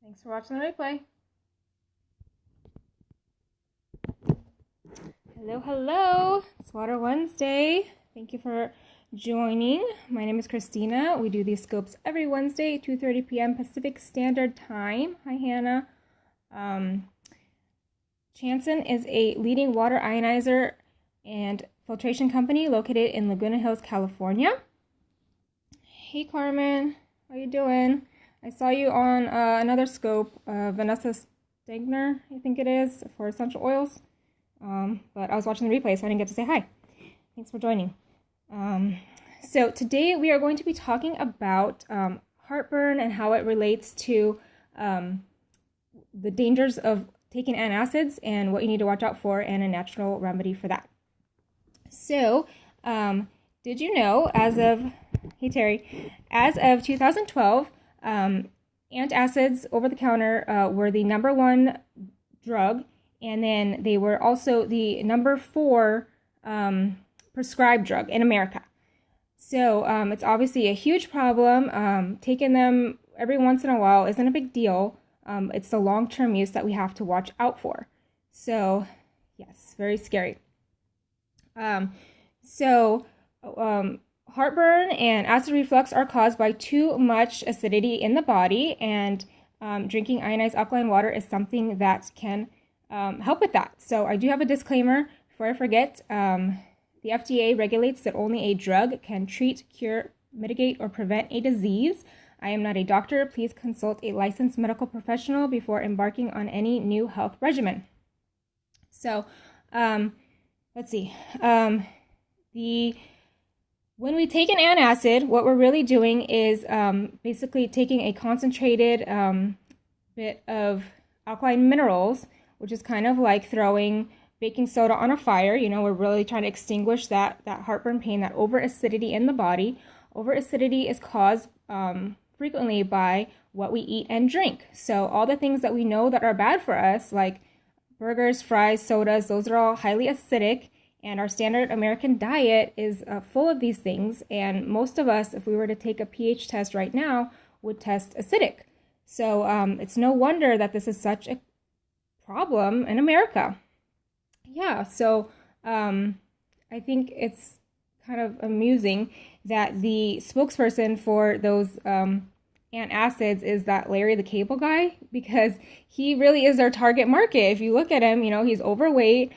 Thanks for watching the replay. Hello, hello. It's Water Wednesday. Thank you for joining. My name is Christina. We do these scopes every Wednesday, 2:30 p.m. Pacific Standard Time. Hi, Hannah. Chanson is a leading water ionizer and filtration company located in Laguna Hills, California. Hey, Carmen. How you doing? I saw you on another scope, Vanessa Stegner, I think it is, for essential oils. But I was watching the replay, so I didn't get to say hi. Thanks for joining. So today we are going to be talking about heartburn and how it relates to the dangers of taking antacids and what you need to watch out for and a natural remedy for that. So, did you know, hey Terry, as of 2012, antacids over the counter were the #1 drug, and then they were also the #4 prescribed drug in America. So it's obviously a huge problem. Taking them every once in a while isn't a big deal. It's the long-term use that we have to watch out for. So, yes, very scary. Heartburn and acid reflux are caused by too much acidity in the body, and drinking ionized alkaline water is something that can help with that. So I do have a disclaimer before I forget. The FDA regulates that only a drug can treat, cure, mitigate, or prevent a disease. I am not a doctor. Please consult a licensed medical professional before embarking on any new health regimen. So, let's see. When we take an antacid, what we're really doing is basically taking a concentrated bit of alkaline minerals, which is kind of like throwing baking soda on a fire. You know, we're really trying to extinguish that heartburn pain, that overacidity in the body. Overacidity is caused frequently by what we eat and drink. So all the things that we know that are bad for us, like burgers, fries, sodas, those are all highly acidic. And our standard American diet is full of these things. And most of us, if we were to take a pH test right now, would test acidic. So it's no wonder that this is such a problem in America. Yeah, so I think it's kind of amusing that the spokesperson for those antacids is that Larry the Cable Guy, because he really is our target market. If you look at him, you know, he's overweight,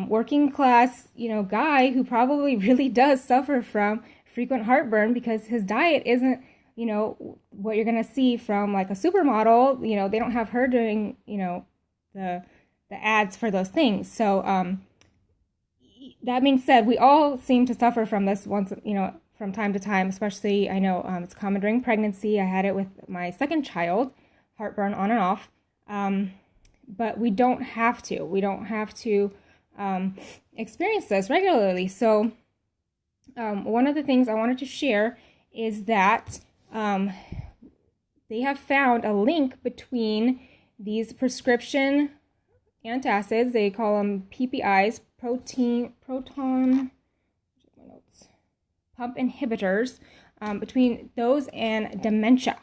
working class, you know, guy who probably really does suffer from frequent heartburn because his diet isn't, you know, what you're going to see from like a supermodel. You know, they don't have her doing, you know, the ads for those things. So that being said, we all seem to suffer from this once, you know, from time to time, especially I know it's common during pregnancy. I had it with my second child, heartburn on and off. But we don't have to. We don't have to experience this regularly. So one of the things I wanted to share is that they have found a link between these prescription antacids, they call them PPIs, proton pump inhibitors, between those and dementia.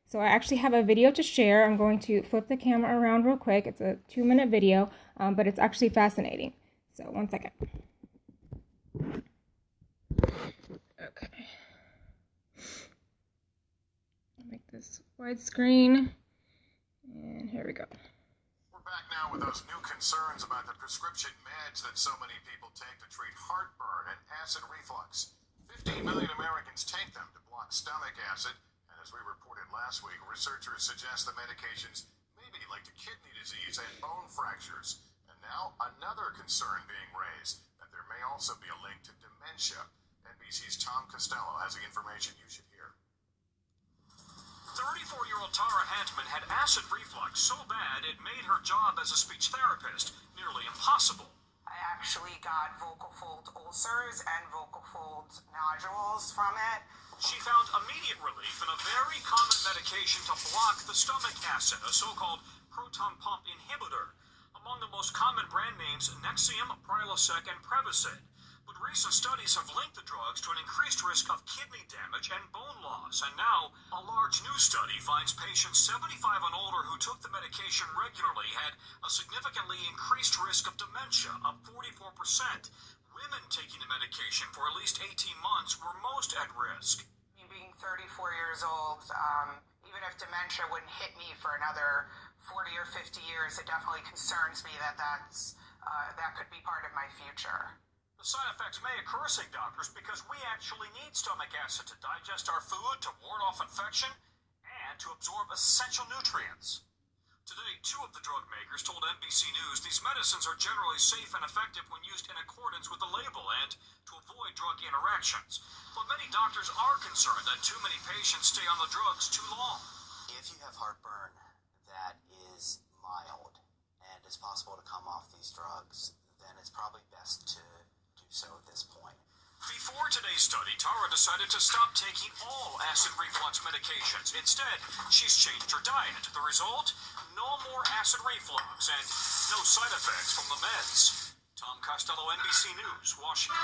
So I actually have a video to share. I'm going to flip the camera around real quick. It's a 2-minute video, but it's actually fascinating. So 1 second. Okay. Make this widescreen. And here we go. We're back now with those new concerns about the prescription meds that so many people take to treat heartburn and acid reflux. 15 million Americans take them to block stomach acid. As we reported last week, researchers suggest the medications may be linked to kidney disease and bone fractures. And now another concern being raised, that there may also be a link to dementia. NBC's Tom Costello has the information you should hear. 34-year-old Tara Hantman had acid reflux so bad it made her job as a speech therapist nearly impossible. I actually got vocal fold ulcers and vocal fold nodules from it. She found immediate relief in a very common medication to block the stomach acid, a so-called proton pump inhibitor. Among the most common brand names, Nexium, Prilosec, and Prevacid. But recent studies have linked the drugs to an increased risk of kidney damage and bone loss. And now, a large new study finds patients 75 and older who took the medication regularly had a significantly increased risk of dementia, up 44%. Women taking the medication for at least 18 months were most at risk. Me being 34 years old, even if dementia wouldn't hit me for another 40 or 50 years, it definitely concerns me that that could be part of my future. The side effects may occur, say doctors, because we actually need stomach acid to digest our food, to ward off infection, and to absorb essential nutrients. Today, two of the drug makers told NBC News these medicines are generally safe and effective when used in accordance with the label and to avoid drug interactions. But many doctors are concerned that too many patients stay on the drugs too long. If you have heartburn that is mild and it's possible to come off these drugs, then it's probably best to do so at this point. Before today's study, Tara decided to stop taking all acid reflux medications. Instead, she's changed her diet. The result? No more acid reflux and no side effects from the meds. Tom Costello, NBC News, Washington.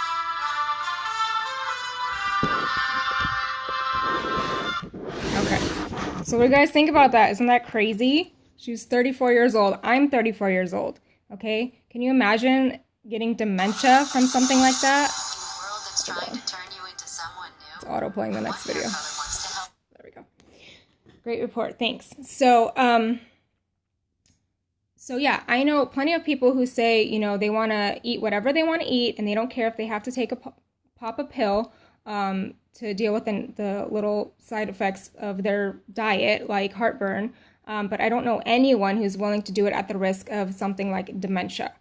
Okay. So what do you guys think about that? Isn't that crazy? She's 34 years old. I'm 34 years old. Okay? Can you imagine getting dementia from something like that? Trying to turn you into someone new. It's auto-playing the next video. Wants to help. There we go. Great report. Thanks. So yeah, I know plenty of people who say, you know, they want to eat whatever they want to eat and they don't care if they have to take pop a pill to deal with the little side effects of their diet, like heartburn. But I don't know anyone who's willing to do it at the risk of something like dementia.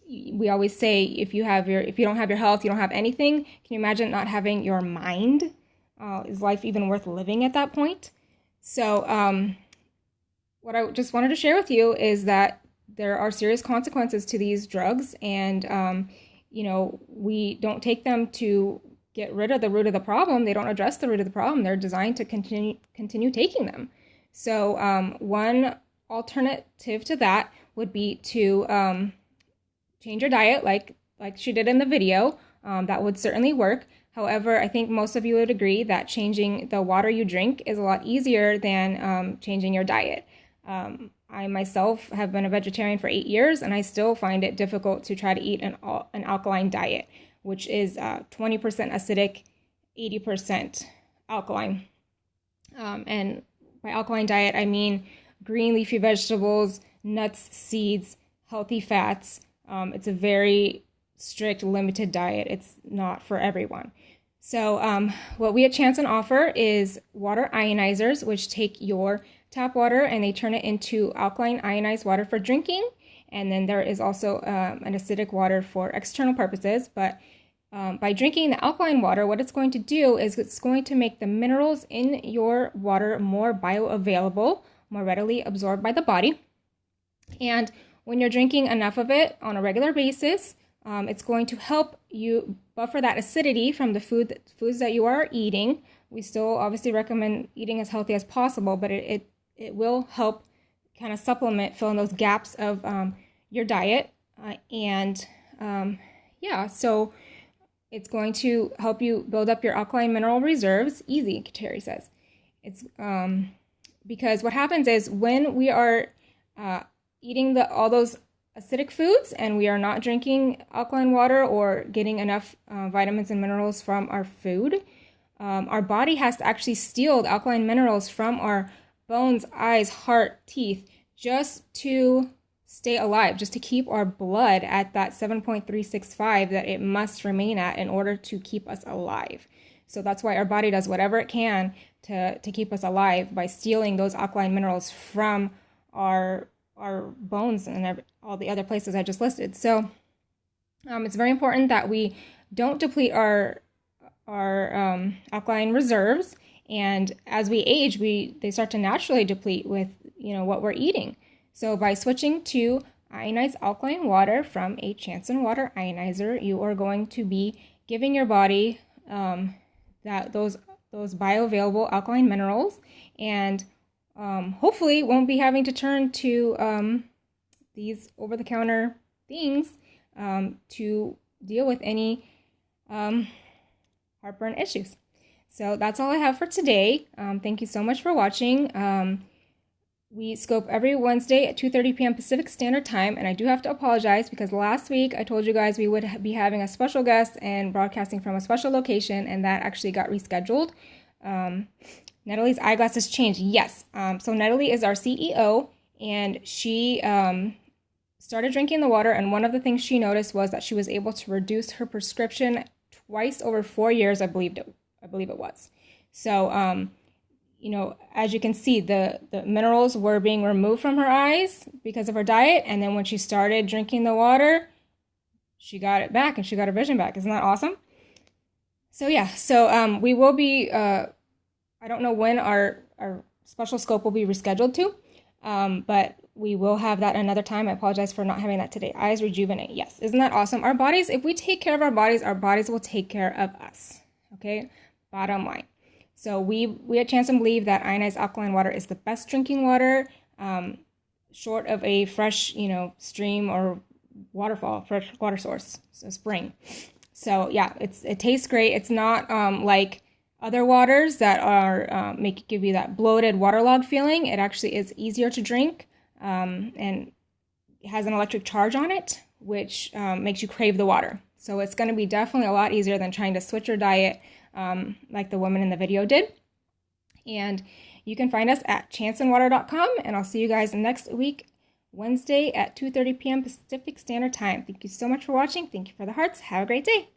We always say if you don't have your health, you don't have anything. Can you imagine not having your mind? Is life even worth living at that point? So what I just wanted to share with you is that there are serious consequences to these drugs, and you know, we don't take them to get rid of the root of the problem. They don't address the root of the problem. They're designed to continue taking them. So one alternative to that would be to change your diet like she did in the video. That would certainly work. However, I think most of you would agree that changing the water you drink is a lot easier than changing your diet. I myself have been a vegetarian for 8 years, and I still find it difficult to try to eat an alkaline diet, which is 20% acidic, 80% alkaline. And by alkaline diet, I mean green leafy vegetables, nuts, seeds, healthy fats. It's a very strict, limited diet. It's not for everyone. So what we at Chanson offer is water ionizers, which take your tap water and they turn it into alkaline ionized water for drinking. And then there is also an acidic water for external purposes. But by drinking the alkaline water, what it's going to do is it's going to make the minerals in your water more bioavailable, more readily absorbed by the body. And when you're drinking enough of it on a regular basis, it's going to help you buffer that acidity from the foods that you are eating. We still obviously recommend eating as healthy as possible, but it will help kind of supplement, fill in those gaps of your diet. Yeah, so it's going to help you build up your alkaline mineral reserves. Easy, Terry says. It's because what happens is when we are eating all those acidic foods and we are not drinking alkaline water or getting enough vitamins and minerals from our food, our body has to actually steal the alkaline minerals from our bones, eyes, heart, teeth, just to stay alive, just to keep our blood at that 7.365 that it must remain at in order to keep us alive. So that's why our body does whatever it can to keep us alive by stealing those alkaline minerals from our bones and all the other places I just listed. So it's very important that we don't deplete our alkaline reserves, and as we age, they start to naturally deplete with what we're eating. So by switching to ionized alkaline water from a Chanson water ionizer, you are going to be giving your body those bioavailable alkaline minerals, and hopefully won't be having to turn to these over-the-counter things to deal with any heartburn issues. So that's all I have for today. Thank you so much for watching. We scope every Wednesday at 2:30 p.m. Pacific Standard Time, and I do have to apologize because last week I told you guys we would be having a special guest and broadcasting from a special location, and that actually got rescheduled. Natalie's eyeglasses changed. Yes. So Natalie is our CEO, and she started drinking the water, and one of the things she noticed was that she was able to reduce her prescription twice over 4 years, I believe it was. So, as you can see, the minerals were being removed from her eyes because of her diet. And then when she started drinking the water, she got it back and she got her vision back. Isn't that awesome? So yeah, we will be, I don't know when our special scope will be rescheduled to, but we will have that another time. I apologize for not having that today. Eyes rejuvenate. Yes. Isn't that awesome? Our bodies, if we take care of our bodies will take care of us. Okay. Bottom line. So we at Chance believe that ionized alkaline water is the best drinking water, short of a fresh, stream or waterfall, fresh water source, so spring. So yeah, it tastes great. It's not like other waters that are give you that bloated, waterlogged feeling. It actually is easier to drink, and it has an electric charge on it, which makes you crave the water. So it's going to be definitely a lot easier than trying to switch your diet like the woman in the video did. And you can find us at chanceandwater.com, and I'll see you guys next week, Wednesday at 2:30 p.m. Pacific Standard Time. Thank you so much for watching. Thank you for the hearts. Have a great day.